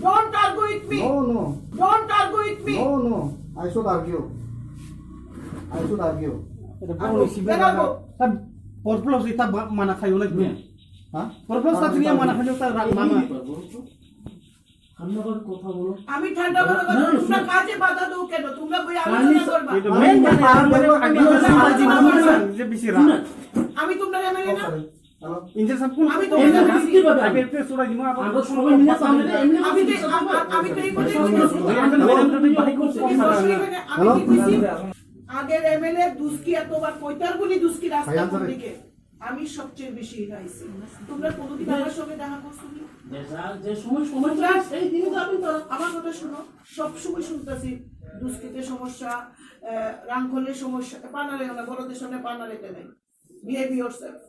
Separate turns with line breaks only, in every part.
Don't argue with me.
No.
Don't argue with me.
No. I should argue.
এটা বড় signal তা পরপ্লস এটা মানা খাইও না তুমি
হ্যাঁ
পরপ্লস তা তুমি মানা খাইও তা মামা
আমরা কথা বলো
আমি ঠান্ডা করে কথা তোমরা কাজে বাধা দাও কেন তোমরা বই আলোচনা করবা
এটা মেন যে বেশি রা
আমি তোমরা এমএলএ না
ইনজেকশন কোন
আমি তো
আমি একটু সোরা দিমু
আমরা সবাই মিলে সামনে এমনি
আমি তো এই কথা বলছি আগের এমএলএ দুস্কি এতবার কয়টার গুলি দুস্কি রাস্তা দিকে আমি সবচেয়ে বেশি গাইছি তোমরা কোনদিন আমার সঙ্গে দেখা করছো কি
যে সময় সেই দিন যাবেন তো
আমার কথা শুনো সব সময় শুনতাছি দুস্কিতে সমস্যা রাংখলের সমস্যা পানারে না বড়দের সামনে পানারেতে নাই behave yourself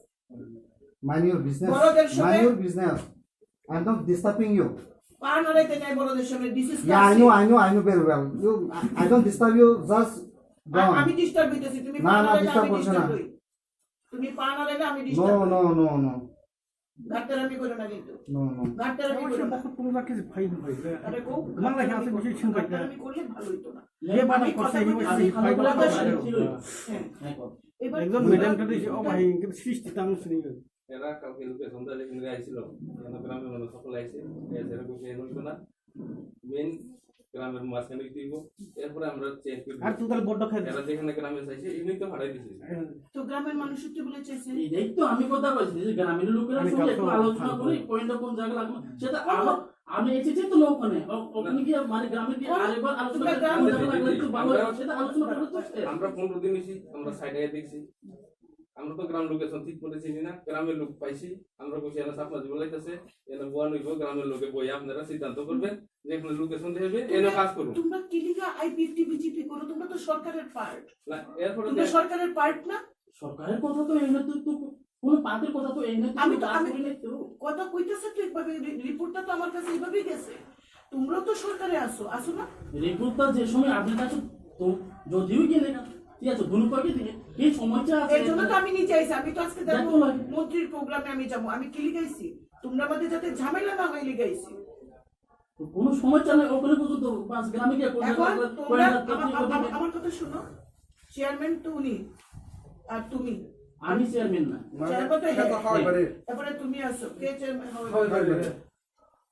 Mind your business.
বড়দের সামনে
Mind your business. I'm not disturbing you.
পানারেতে নাই বড়দের সামনে this is
Yeah, I know very well. I don't disturb you. Just go on.
আমি ডিস্টার্ব হইতেছি তুমি
না,
পানারে
disturb
আমি
করছো
ডিস্টার্ব
না।
হই তুমি পানারে আমি ডিস্টার্ব
No.
গাট্টারামি করো না কিন্তু
No.
গাট্টারামি করো না
কোন রাখে ভাই ভাই
আরে কো
বাংলা আছে বেশি চিন্তা করে
গাট্টারামি করলে ভালো হইতো না
এ বাবা করছে এই ভাই
এবার
একজন ম্যাডাম কাছে ও ভাই কিন্তু সৃষ্টি তাম শুনি
এরা কাউকে লোকে সন্ধ্যা লেগে আইছিল গ্রামের মানুষ সকল আইছে এরা কিছু হইতো না মেন গ্রামের মাঝখানে দিব এরপরে আমরা চেঞ্জ করি
আর তুই তাহলে বড় খাই
এরা যেখানে গ্রামে চাইছে এমনি তো হারাই দিছে
তো গ্রামের মানুষ কি বলেছে
এই তো আমি কথা বলছি যে গ্রামের লোকেরা সঙ্গে একটু আলোচনা করি পয়েন্টটা কোন জায়গা লাগবে সেটা আমি এসেছি তো না ওখানে গিয়ে মানে গ্রামে গিয়ে আরেকবার আলোচনা লাগলে একটু ভালো সেটা আলোচনা করতে তো
আমরা 15 দিন এসেছি আমরা সাইডে দেখছি আমরা তো গ্রাম লোকেশন ঠিক করে চিনি না গ্রামের লোক পাইছি আমরা কইছি এনা সাপনা জীবন লাইতাছে এনা বুয়া নইবো গ্রামের লোকে বই আপনারা সিদ্ধান্ত করবেন যেখানে লোকেশন দেবে এনা কাজ করুন
তোমরা কিলিগা আইপিএফটি বিজেপি করো তোমরা তো সরকারের পার্ট
না এরপরে
তোমরা সরকারের পার্ট না
সরকারের কথা তো এই না তো কোন পার্টির কথা তো এই না
আমি
কথা
কথা কইতেছে তো একভাবে রিপোর্টটা তো আমার কাছে এইভাবেই গেছে তোমরাও তো সরকারে আসো না
রিপোর্টটা যে সময় আপনার কাছে তো যদিও গেলে না ঠিক আছে দুনো পাকে দিয়ে এই সময়টা আছে
এর জন্য তো আমি নিচে আইছি আমি তো আজকে দেখো মন্ত্রীর প্রোগ্রামে আমি যাবো আমি কি লিখাইছি তোমরা আমাদের যাতে ঝামেলা না হয় লিখাইছি
কোন সমস্যা নাই ওখানে পর্যন্ত পাঁচ গ্রামে গিয়ে
এখন তোমরা আমার কথা শুনো চেয়ারম্যান তো উনি আর তুমি
আমি চেয়ারম্যান না
তারপরে তুমি আসো কে চেয়ারম্যান হবে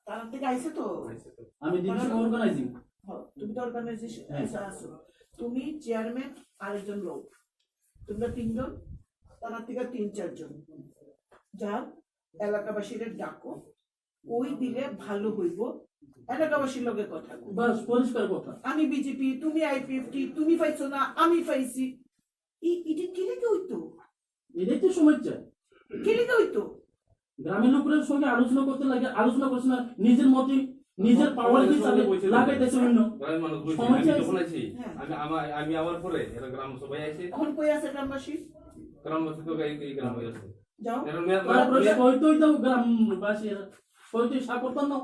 তার থেকে আইছে তো
আমি দিদি অর্গানাইজিং
তুমি তো অর্গানাইজেশন আসো তুমি চেয়ারম্যান আরেকজন লোক তোমরা তিনজন তার থেকে 3-4 জন যা এলাকাবাসীর ডাকো ওই দিলে ভালো হইব এলাকাবাসীর লগে কথা
বাস পরিষ্কার কথা
আমি বিজেপি তুমি আইপিএফটি তুমি পাইছো না আমি পাইছি এটা কি লেগে হইতো
এটাই তো সমস্যা
কি লেগে হইতো
গ্রামের লোকের সঙ্গে আলোচনা করতে লাগে আলোচনা করছে না নিজের মতে নিজের পাওয়ার হিসাবে লাগাইতেছে অন্য
গ্রামের মানুষ বলছে আমি যখন আইছি আমি আবার পরে এরা গ্রাম সবাই আইছে
এখন কই আছে গ্রামবাসী
গ্রামবাসী তো এই গ্রাম হয়ে আছে
যাও
হয়তোই তো গ্রামবাসী হয়তোই সাপোর্ট না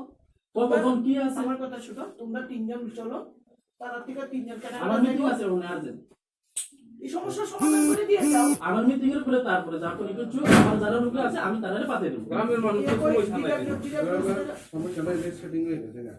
কতজন কি আছে
আমার কথা শুনো তোমরা তিনজন চলো তার থেকে তিনজন কেন
আমার মিটিং আছে ওখানে আর্জেন্ট
এই সমস্যার সমাধান করে দিয়ে যাও
আমার মিটিং এর পরে তারপরে যা করে কিছু আমার যারা লোক আছে আমি তারারে পাঠিয়ে দেব
গ্রামের মানুষ সমস্যা নাই
সমস্যা নাই সেটিং হয়ে গেছে না